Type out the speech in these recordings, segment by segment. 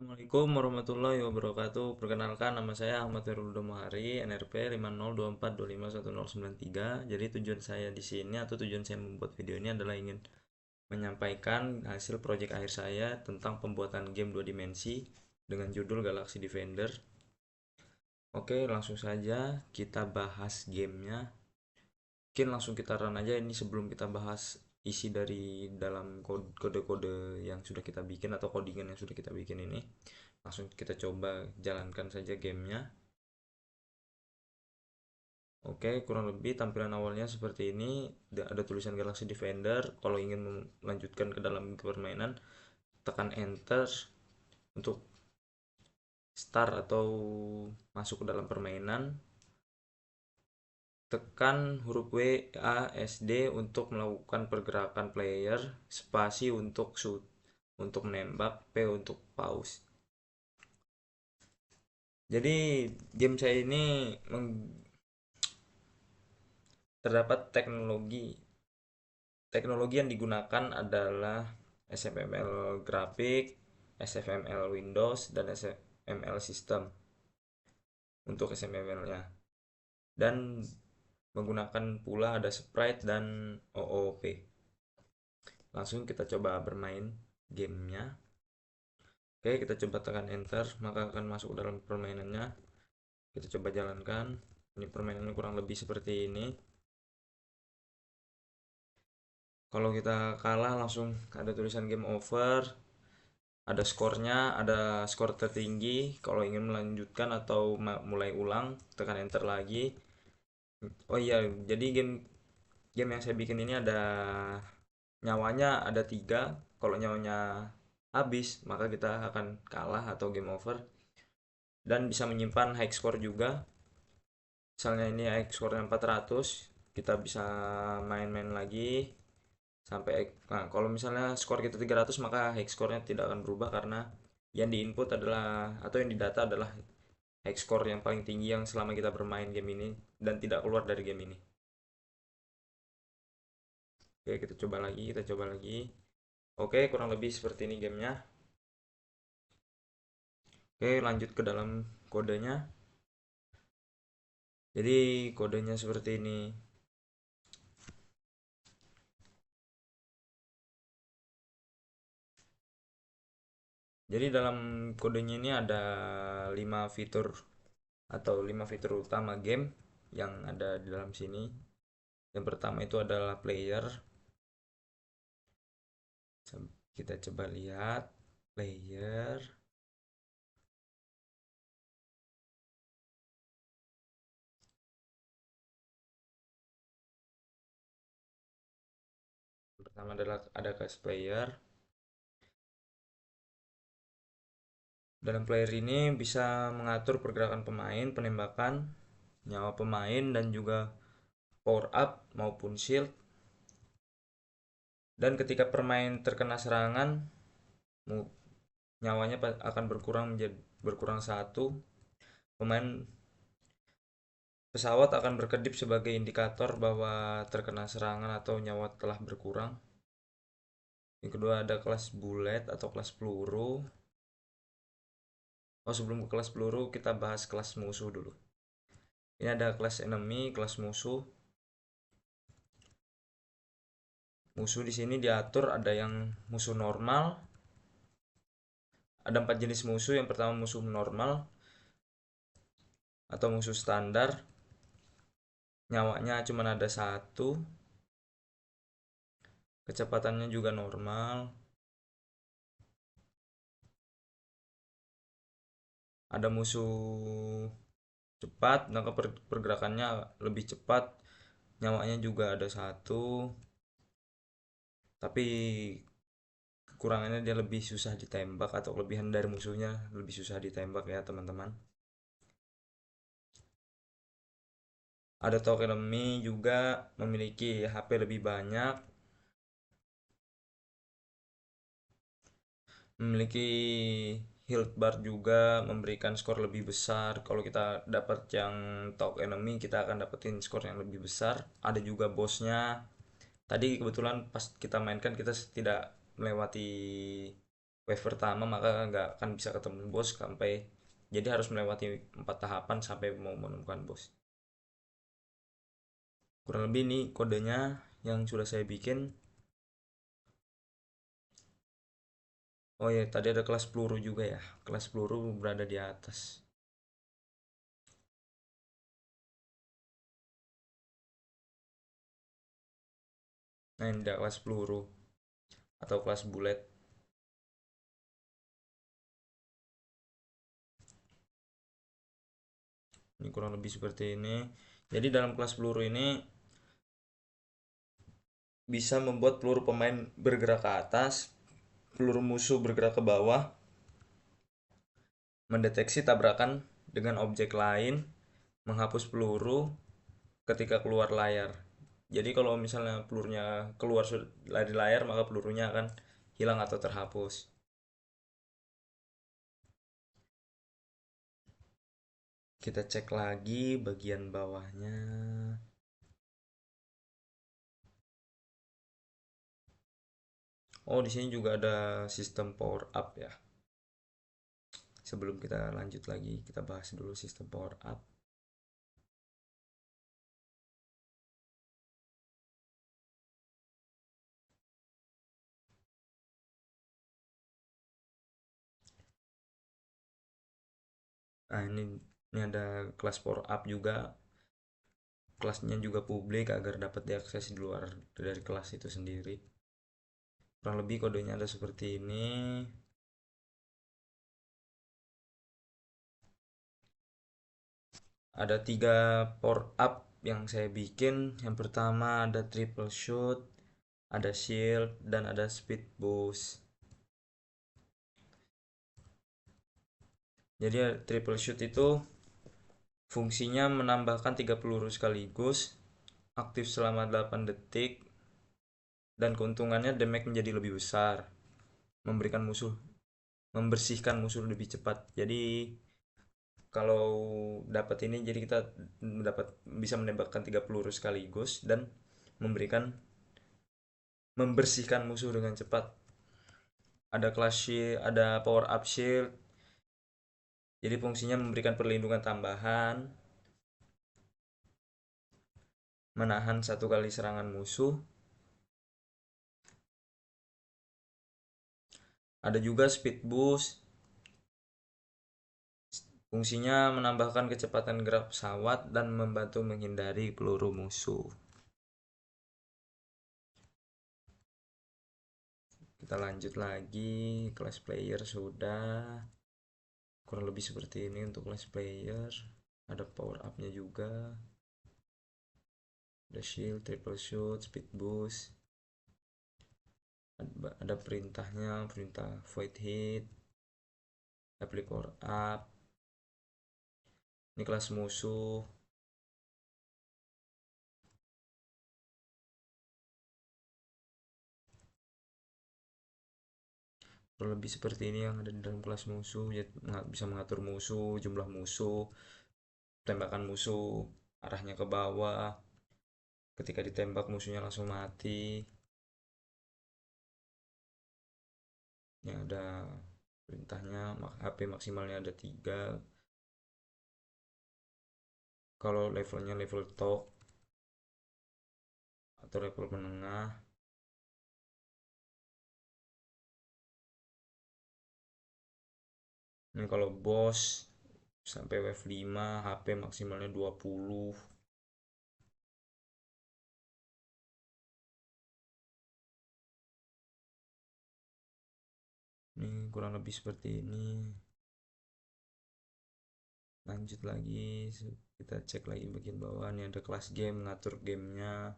Assalamualaikum warahmatullahi wabarakatuh. Perkenalkan, nama saya Ahmad Herul Domahari, NRP 5024251093. Jadi tujuan saya di sini atau tujuan saya membuat video ini adalah ingin menyampaikan hasil proyek akhir saya tentang pembuatan game dua dimensi dengan judul Galaxy Defender. Oke, langsung saja kita bahas gamenya. Mungkin langsung kita run aja ini sebelum kita bahas isi dari dalam kode-kode yang sudah kita bikin atau codingan yang sudah kita bikin ini. Langsung kita coba jalankan saja gamenya. Oke, kurang lebih tampilan awalnya seperti ini. Ada tulisan Galaxy Defender. Kalau ingin melanjutkan ke dalam permainan, tekan enter untuk start atau masuk ke dalam permainan. Tekan huruf W, A, S, D untuk melakukan pergerakan player, spasi untuk shoot, untuk menembak, P untuk pause. Jadi game saya ini terdapat teknologi yang digunakan adalah SFML grafik, SFML Windows, dan SFML System untuk SFML-nya. Dan menggunakan pula ada Sprite dan OOP. Langsung kita coba bermain gamenya. Oke, kita coba tekan enter, maka akan masuk dalam permainannya. Kita coba jalankan. Ini permainannya kurang lebih seperti ini. Kalau kita kalah langsung ada tulisan game over, ada skornya, ada skor tertinggi. Kalau ingin melanjutkan atau mulai ulang, tekan enter lagi. Oh iya, jadi game game yang saya bikin ini ada nyawanya ada 3. Kalau nyawanya habis, maka kita akan kalah atau game over. Dan bisa menyimpan high score juga. Misalnya ini high score-nya 400, kita bisa main-main lagi sampai kalau misalnya skor kita 300 maka high score-nya tidak akan berubah karena yang diinput adalah atau yang didata adalah high score yang paling tinggi yang selama kita bermain game ini dan tidak keluar dari game ini. Oke, kita coba lagi. Oke, kurang lebih seperti ini gamenya. Oke, lanjut ke dalam kodenya. Jadi kodenya seperti ini. Jadi dalam kodenya ini ada 5 fitur atau 5 fitur utama game yang ada di dalam sini. Yang pertama itu adalah player. Kita coba lihat player. Yang pertama adalah ada class player. Dalam player ini bisa mengatur pergerakan pemain, penembakan, nyawa pemain, dan juga power up maupun shield. Dan ketika pemain terkena serangan, nyawanya akan berkurang menjadi berkurang 1. Pemain pesawat akan berkedip sebagai indikator bahwa terkena serangan atau nyawa telah berkurang. Yang kedua ada kelas bullet atau kelas peluru. Oh, sebelum ke kelas peluru kita bahas kelas musuh dulu. Ini ada kelas enemy, kelas musuh. Musuh di sini diatur ada yang musuh normal. Ada 4 jenis musuh. Yang pertama musuh normal atau musuh standar. Nyawanya cuma ada 1. Kecepatannya juga normal. Ada musuh cepat, maka pergerakannya lebih cepat. Nyawanya juga ada 1. Tapi kekurangannya dia lebih susah ditembak atau kelebihan dari musuhnya lebih susah ditembak ya teman-teman. Ada token enemy juga memiliki HP lebih banyak, memiliki health bar juga, memberikan skor lebih besar. Kalau kita dapat yang top enemy kita akan dapetin skor yang lebih besar. Ada juga bosnya. Tadi kebetulan pas kita mainkan kita tidak melewati wave pertama, maka nggak akan bisa ketemu bos sampai, jadi harus melewati 4 tahapan sampai mau menemukan bos. Kurang lebih nih kodenya yang sudah saya bikin. Oh ya, tadi ada kelas peluru juga ya. Kelas peluru berada di atas. Nah, ini ada kelas peluru atau kelas bullet. Ini kurang lebih seperti ini. Jadi dalam kelas peluru ini bisa membuat peluru pemain bergerak ke atas, peluru musuh bergerak ke bawah, mendeteksi tabrakan dengan objek lain, menghapus peluru ketika keluar layar. Jadi kalau misalnya pelurunya keluar dari layar, maka pelurunya akan hilang atau terhapus. Kita cek lagi bagian bawahnya. Oh, di sini juga ada sistem power up ya. Sebelum kita lanjut lagi, kita bahas dulu sistem power up. Nah, ini ada kelas power up juga. Kelasnya juga publik agar dapat diakses di luar dari kelas itu sendiri. Kurang lebih kodenya ada seperti ini. Ada 3 power up yang saya bikin. Yang pertama ada triple shoot, ada shield, dan ada speed boost. Jadi triple shoot itu fungsinya menambahkan 3 peluru sekaligus, aktif selama 8 detik, dan keuntungannya damage menjadi lebih besar, memberikan musuh membersihkan musuh lebih cepat. Jadi kalau dapat ini, jadi kita bisa menembakkan 3 peluru sekaligus dan membersihkan musuh dengan cepat. Ada class shield, ada power up shield. Jadi fungsinya memberikan perlindungan tambahan, menahan 1 kali serangan musuh. Ada juga speed boost. Fungsinya menambahkan kecepatan gerak pesawat dan membantu menghindari peluru musuh. Kita lanjut lagi, class player sudah. Kurang lebih seperti ini untuk class player. Ada power up-nya juga. Ada shield, triple shoot, speed boost. Ada perintahnya, perintah void hit, apply power up. Ini kelas musuh. Kurang lebih seperti ini yang ada di dalam kelas musuh. Ya, bisa mengatur musuh, jumlah musuh, tembakan musuh, arahnya ke bawah. Ketika ditembak musuhnya langsung mati. Ini ada perintahnya, HP maksimalnya ada 3. Kalau levelnya level top atau level menengah. Ini kalau bos sampai wave 5, HP maksimalnya 20. Ini kurang lebih seperti ini. Lanjut lagi, kita cek lagi bagian bawah. Ini ada kelas game, ngatur gamenya.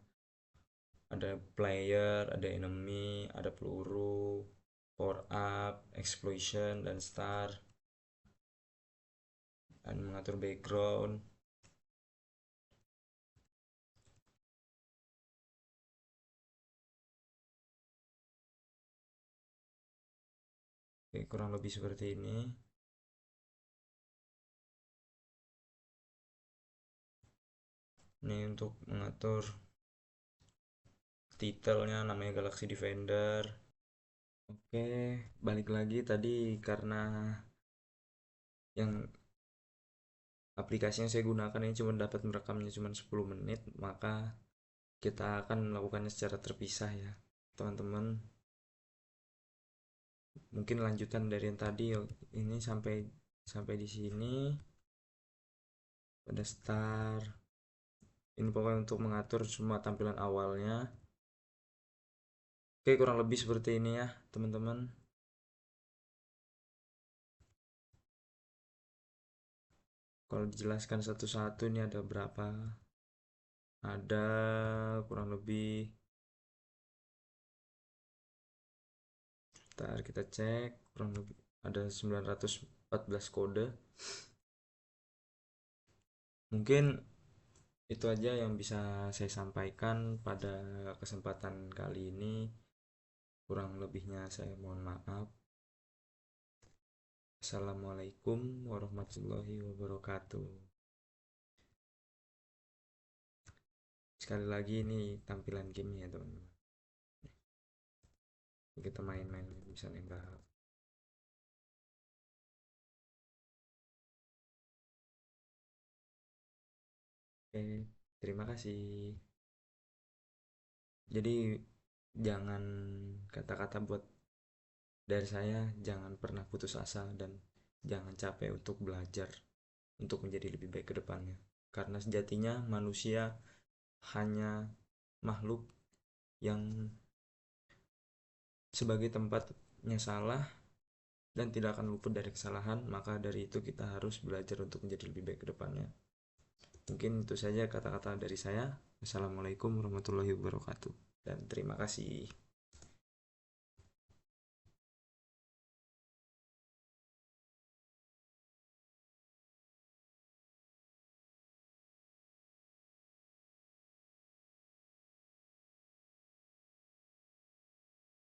Ada player, ada enemy, ada peluru, power up, explosion, dan star. Dan mengatur background. Oke, kurang lebih seperti ini. Ini untuk mengatur titelnya, namanya Galaxy Defender. Oke, balik lagi tadi karena yang aplikasi yang saya gunakan ini cuma dapat merekamnya cuma 10 menit, maka kita akan melakukannya secara terpisah ya, teman-teman. Mungkin lanjutan dari yang tadi ini sampai sampai di sini pada start. Ini pokoknya untuk mengatur semua tampilan awalnya. Oke, kurang lebih seperti ini ya, teman-teman. Kalau dijelaskan satu-satu ini ada berapa? Ada kurang lebih, ntar kita cek, kurang lebih ada 914 kode. Mungkin itu aja yang bisa saya sampaikan pada kesempatan kali ini. Kurang lebihnya saya mohon maaf. Assalamualaikum warahmatullahi wabarakatuh. Sekali lagi ini tampilan game ya teman-teman. Kita main-main bisa nembak. Oke, terima kasih. Jadi jangan, kata-kata buat dari saya, jangan pernah putus asa dan jangan capek untuk belajar untuk menjadi lebih baik ke depannya. Karena sejatinya manusia hanya makhluk yang sebagai tempatnya salah dan tidak akan luput dari kesalahan, maka dari itu kita harus belajar untuk menjadi lebih baik ke depannya. Mungkin itu saja kata-kata dari saya. Assalamualaikum warahmatullahi wabarakatuh dan terima kasih.